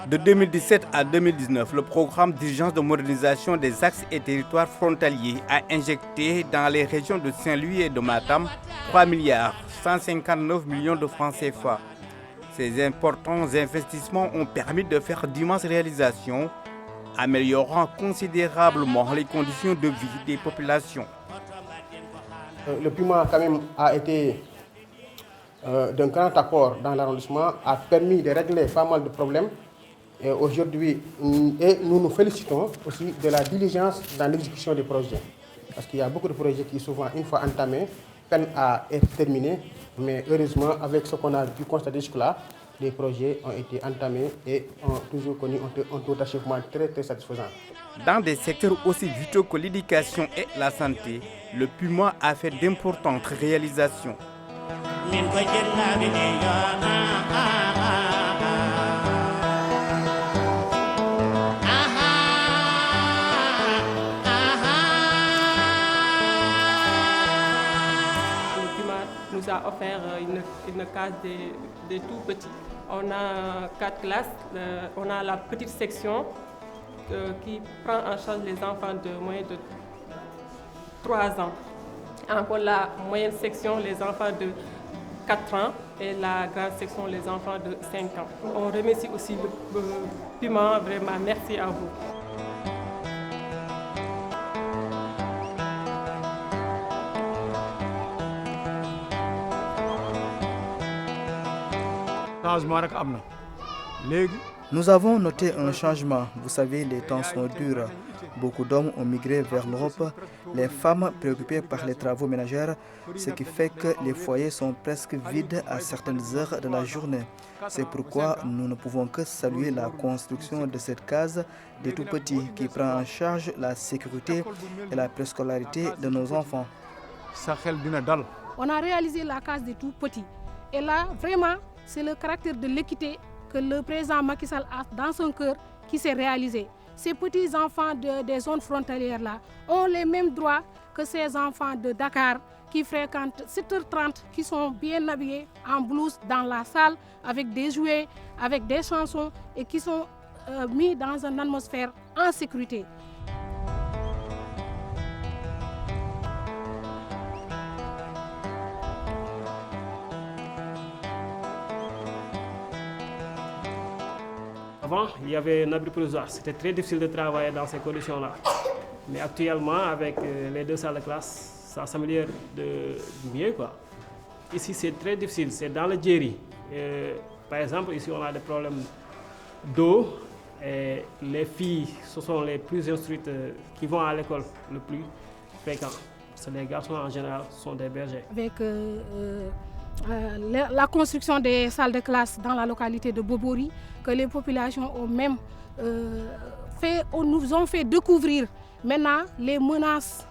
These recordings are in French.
De 2017 à 2019, le programme d'urgence de modernisation des axes et territoires frontaliers a injecté dans les régions de Saint-Louis et de Matam 3 milliards 159 millions de francs CFA. Ces importants investissements ont permis de faire d'immenses réalisations, améliorant considérablement les conditions de vie des populations. Le PUMA quand même a été d'un grand apport dans l'arrondissement, a permis de régler pas mal de problèmes. Et aujourd'hui, nous nous félicitons aussi de la diligence dans l'exécution des projets. Parce qu'il y a beaucoup de projets qui, souvent, une fois entamés, peinent à être terminés. Mais heureusement, avec ce qu'on a pu constater jusque-là, les projets ont été entamés et ont toujours connu un taux d'achèvement très, très satisfaisant. Dans des secteurs aussi vitaux que l'éducation et la santé, le PUMA a fait d'importantes réalisations. Nous a offert une case des tout petits. On a 4 classes. On a la petite section qui prend en charge les enfants de moins de 3 ans. Encore la moyenne section, les enfants de 4 ans et la grande section, les enfants de 5 ans. On remercie aussi le PUMA, vraiment merci à vous. Nous avons noté un changement. Vous savez, les temps sont durs. Beaucoup d'hommes ont migré vers l'Europe, les femmes préoccupées par les travaux ménagères, ce qui fait que les foyers sont presque vides à certaines heures de la journée. C'est pourquoi nous ne pouvons que saluer la construction de cette case des tout-petits qui prend en charge la sécurité et la préscolarité de nos enfants. On a réalisé la case des tout-petits. Et là, vraiment, c'est le caractère de l'équité que le président Macky Sall a dans son cœur qui s'est réalisé. Ces petits-enfants des zones frontalières-là ont les mêmes droits que ces enfants de Dakar qui fréquentent 7h30, qui sont bien habillés en blouse dans la salle avec des jouets, avec des chansons et qui sont mis dans une atmosphère en sécurité. Avant, il y avait un abri provisoire. C'était très difficile de travailler dans ces conditions-là. Mais actuellement, avec les 2 salles de classe, ça s'améliore de mieux, quoi. Ici, c'est très difficile. C'est dans le Djeri. Par exemple, ici, on a des problèmes d'eau. Et les filles, ce sont les plus instruites qui vont à l'école le plus fréquent. Parce que les garçons, en général, sont des bergers. Avec la construction des salles de classe dans la localité de Bobori, que les populations ont même nous ont fait découvrir maintenant les menaces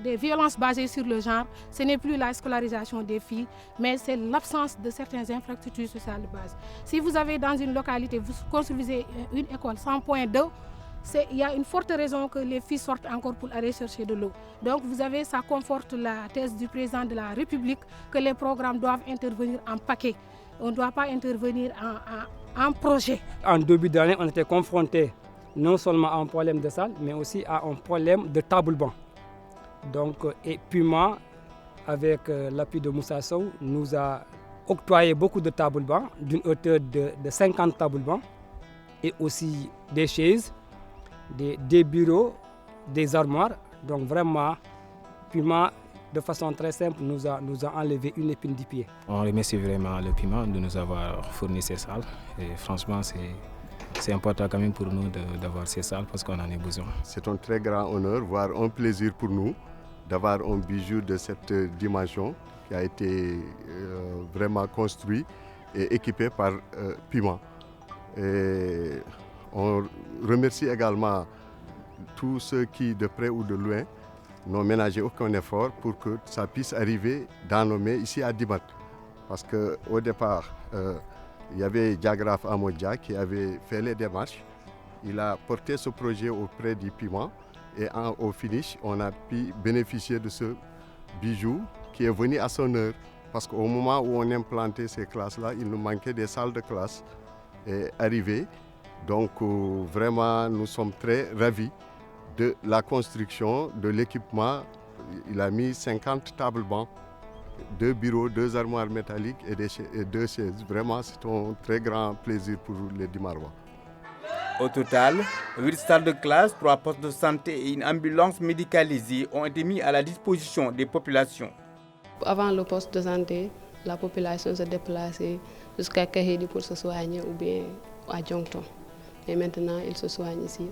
des violences basées sur le genre. Ce n'est plus la scolarisation des filles, mais c'est l'absence de certaines infrastructures sociales de base. Si vous avez dans une localité, vous construisez une école sans point d'eau, il y a une forte raison que les filles sortent encore pour aller chercher de l'eau. Donc vous avez, ça conforte la thèse du président de la République que les programmes doivent intervenir en paquet. On ne doit pas intervenir en projet. En début d'année, on était confrontés non seulement à un problème de salle, mais aussi à un problème de table-banc. Donc, et PUMA, avec l'appui de Moussa Sow, nous a octroyé beaucoup de table-bancs, d'une hauteur de 50 table-bancs, et aussi des chaises, des bureaux, des armoires. Donc vraiment, PUMA, de façon très simple, nous a enlevé une épine du pied. On remercie vraiment le PUMA de nous avoir fourni ces salles. Et franchement, c'est important quand même pour nous d'avoir ces salles parce qu'on en a besoin. C'est un très grand honneur, voire un plaisir pour nous d'avoir un bijou de cette dimension qui a été vraiment construit et équipé par PUMA. Et on remercie également tous ceux qui, de près ou de loin, n'ont ménagé aucun effort pour que ça puisse arriver dans nos mains ici à Dimat. Parce qu'au départ, il y avait Diagraphe Amodja qui avait fait les démarches. Il a porté ce projet auprès du PUMA et au finish, on a pu bénéficier de ce bijou qui est venu à son heure. parce qu'au moment où on implantait ces classes-là, il nous manquait des salles de classe arrivées. Donc vraiment, nous sommes très ravis de la construction, de l'équipement. Il a mis 50 tables bancs, 2 bureaux, 2 armoires métalliques et 2 chaises. Vraiment, c'est un très grand plaisir pour les Dimarois. Au total, 8 salles de classe, 3 postes de santé et une ambulance médicalisée ont été mis à la disposition des populations. Avant le poste de santé, la population se déplaçait jusqu'à Kahedi pour se soigner ou bien à Djongton. Et maintenant, ils se soignent ici.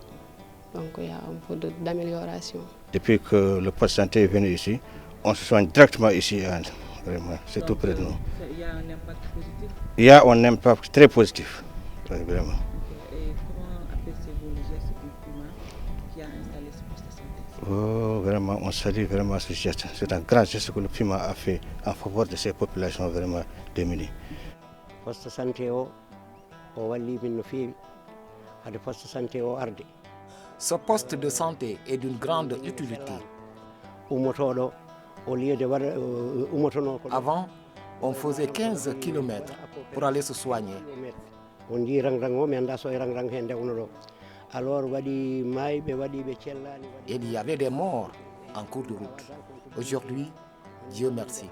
Donc il y a un peu d'amélioration. Depuis que le poste de santé est venu ici, on se soigne directement ici. Vraiment, c'est tout près de nous. Il y a un impact positif? Il y a un impact très positif, vraiment. Et comment appréciez-vous le geste du Puma qui a installé ce poste de santé? Oh, vraiment, on salue vraiment ce geste. C'est un grand geste que le Puma a fait en faveur de ces populations vraiment démunies. Le poste de santé Ce poste de santé est d'une grande utilité. Avant, on faisait 15 km pour aller se soigner. Il y avait des morts en cours de route. Aujourd'hui, Dieu merci.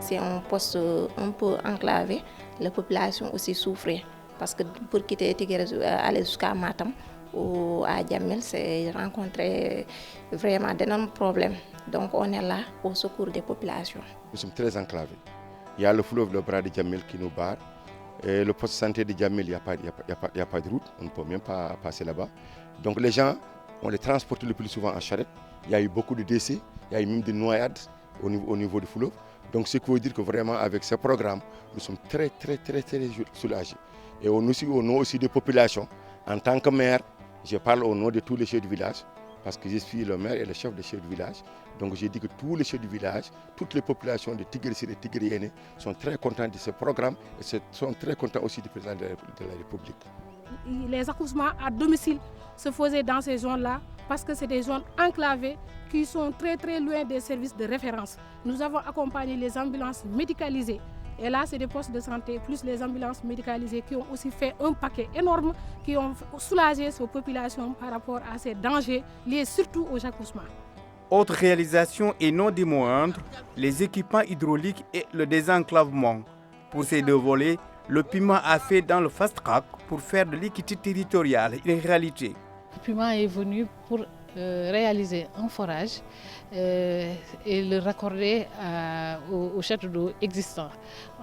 C'est un poste un peu enclavé, la population aussi souffrait parce que pour quitter Tiguéré, aller jusqu'à Matam ou à Djamel, c'est rencontrer vraiment d'énormes problèmes. Donc on est là au secours des populations. Nous sommes très enclavés. Il y a le fleuve, le bras de Djamel qui nous barre. Et le poste de santé de Djamel, il n'y a pas de route, on ne peut même pas passer là-bas. Donc les gens, on les transporte le plus souvent en charrette. Il y a eu beaucoup de décès, il y a eu même des noyades au niveau du fleuve. Donc ce qui veut dire que vraiment avec ce programme, nous sommes très soulagés. Et au nom aussi des populations, en tant que maire, je parle au nom de tous les chefs du village, parce que je suis le maire et le chef des chefs du village. Donc je dis que tous les chefs du village, toutes les populations de Tigre-Siré et Tigre-Yéné sont très contents de ce programme et sont très contents aussi du président de la République. Les accouchements à domicile se faisaient dans ces zones-là parce que c'est des zones enclavées qui sont très loin des services de référence. Nous avons accompagné les ambulances médicalisées. Et là, c'est des postes de santé, plus les ambulances médicalisées qui ont aussi fait un paquet énorme, qui ont soulagé ces populations par rapport à ces dangers liés surtout aux accouchements. Autre réalisation et non des moindres, les équipements hydrauliques et le désenclavement. Pour ces 2 volets, le Puma a fait dans le fast track pour faire de l'équité territoriale une réalité. Le Puma est venu pour réaliser un forage et le raccorder au château d'eau existant.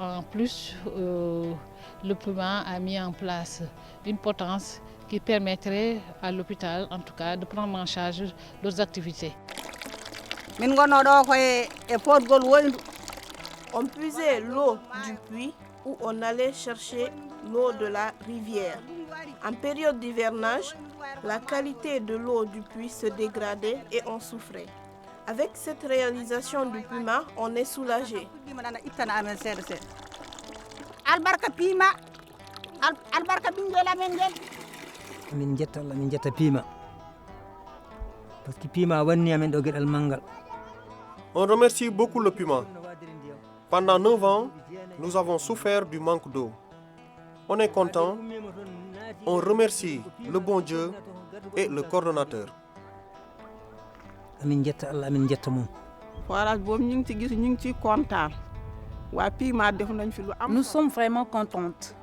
En plus, le Puma a mis en place une potence qui permettrait à l'hôpital, en tout cas, de prendre en charge leurs activités. On puisait l'eau du puits où on allait chercher l'eau de la rivière. En période d'hivernage, la qualité de l'eau du puits se dégradait et on souffrait. Avec cette réalisation du Puma, on est soulagé. On remercie beaucoup le Puma. Pendant 9 ans, nous avons souffert du manque d'eau. On est content. On remercie le bon Dieu et le coordonnateur. Nous sommes vraiment contentes.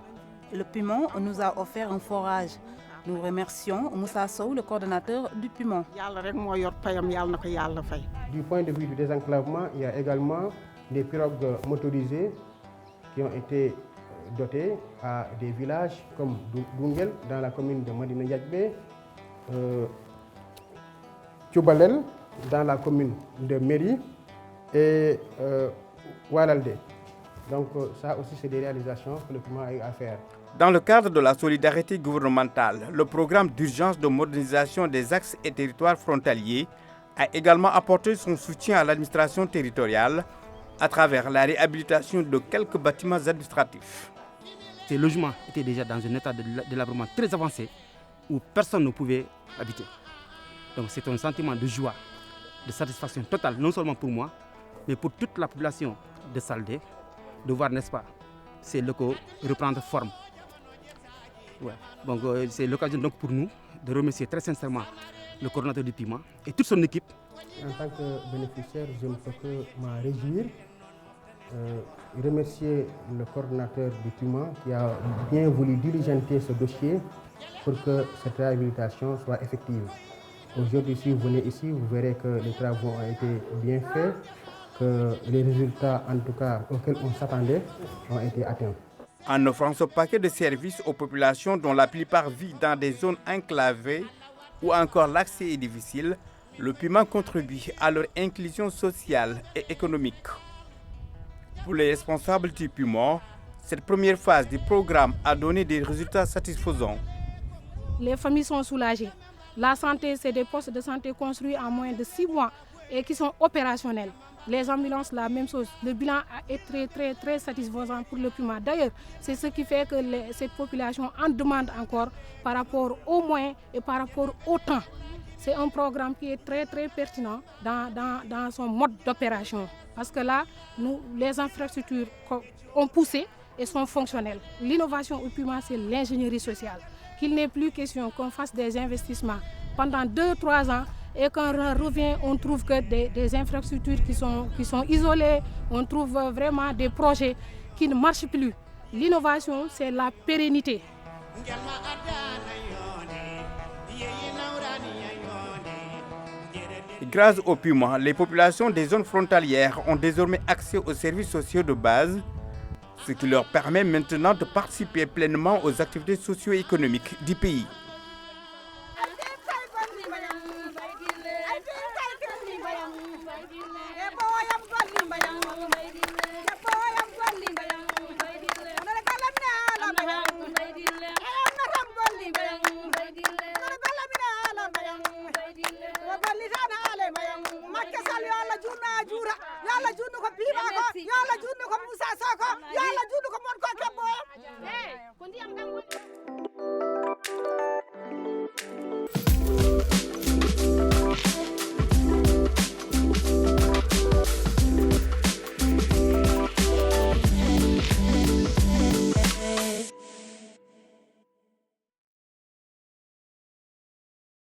Le Puma nous a offert un forage. Nous remercions Moussa Sow, le coordonnateur du Puma. Du point de vue du désenclavement, il y a également des pirogues motorisées qui ont été dotées à des villages comme Dungel dans la commune de Madina Yadbe, Tchoubalel dans la commune de Méry et Walalde. Donc ça aussi c'est des réalisations que le Puma a eu à faire. Dans le cadre de la solidarité gouvernementale, le programme d'urgence de modernisation des axes et territoires frontaliers a également apporté son soutien à l'administration territoriale à travers la réhabilitation de quelques bâtiments administratifs. Ces logements étaient déjà dans un état de délabrement très avancé où personne ne pouvait habiter. Donc c'est un sentiment de joie, de satisfaction totale, non seulement pour moi, mais pour toute la population de Saldé, de voir, n'est-ce pas, ces locaux reprendre forme. Ouais. Donc c'est l'occasion donc pour nous de remercier très sincèrement le coordonnateur du PIMA et toute son équipe. En tant que bénéficiaire, je ne peux que m'en réjouir. Remercier le coordonnateur du PIMA qui a bien voulu diligenter ce dossier pour que cette réhabilitation soit effective. Aujourd'hui, si vous venez ici, vous verrez que les travaux ont été bien faits, que les résultats, en tout cas, auxquels on s'attendait, ont été atteints. En offrant ce paquet de services aux populations dont la plupart vivent dans des zones enclavées ou encore l'accès est difficile, le PIMA contribue à leur inclusion sociale et économique. Pour les responsables du PIMA, cette première phase du programme a donné des résultats satisfaisants. Les familles sont soulagées. La santé, c'est des postes de santé construits en moins de 6 mois et qui sont opérationnels. Les ambulances, la même chose. Le bilan est très satisfaisant pour le PIMA. D'ailleurs, c'est ce qui fait que cette population en demande encore par rapport aux moyens et par rapport au temps. C'est un programme qui est très pertinent dans son mode d'opération. Parce que là, les infrastructures ont poussé et sont fonctionnelles. L'innovation au PIMA, c'est l'ingénierie sociale. Qu'il n'est plus question qu'on fasse des investissements pendant 2-3 ans et quand on revient, on trouve que des infrastructures qui sont isolées, on trouve vraiment des projets qui ne marchent plus. L'innovation, c'est la pérennité. Grâce au PIMA, les populations des zones frontalières ont désormais accès aux services sociaux de base, ce qui leur permet maintenant de participer pleinement aux activités socio-économiques du pays. Yalla junnu ko Pima ko, yalla junnu ko Moussa Soko, yalla junnu ko Mon ko Kebbo.